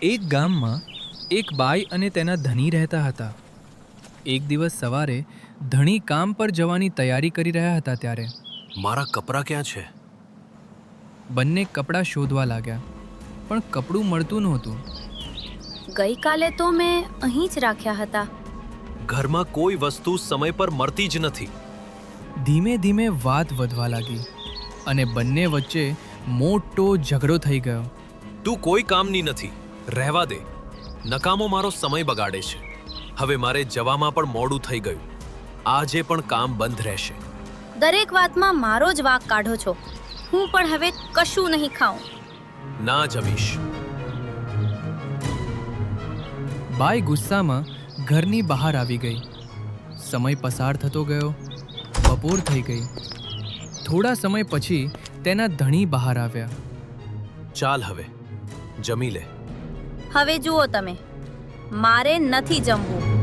એક ગામમાં એક બાઈ અને તેના ધણી રહેતા હતા. એક દિવસ સવારે ધણી કામ પર જવાની તૈયારી કરી રહ્યા હતા ત્યારે મારા કપડાં ક્યાં છે? બંને કપડાં શોધવા લાગ્યા, પણ કપડું મળતું નહોતું. ગઈકાલે તો મેં અહીં જ રાખ્યા હતા. ઘરમાં કોઈ વસ્તુ સમય પર મળતી જ નથી. ધીમે ધીમે વાત વધવા લાગી અને બંને વચ્ચે મોટો ઝઘડો થઈ ગયો. તું કોઈ કામની નથી, રહેવા દે. નકામો મારો સમય બગાડે છે. હવે મારે જવામાં પણ મોડું થઈ ગયું. આજે પણ કામ બંધ રહેશે. દરેક વાતમાં મારો જ વાંક કાઢો છો. હું પણ હવે કશું નહીં ખાઉં. ના જમીશ. બાઈ ગુસ્સામાં ઘરની બહાર આવી ગઈ. સમય પસાર થતો ગયો. બપોર થઈ ગઈ. થોડા સમય પછી તેના ધણી બહાર આવ્યા. ચાલ હવે જમી લે. હવે જુઓ તમે, મારે નથી જમવું.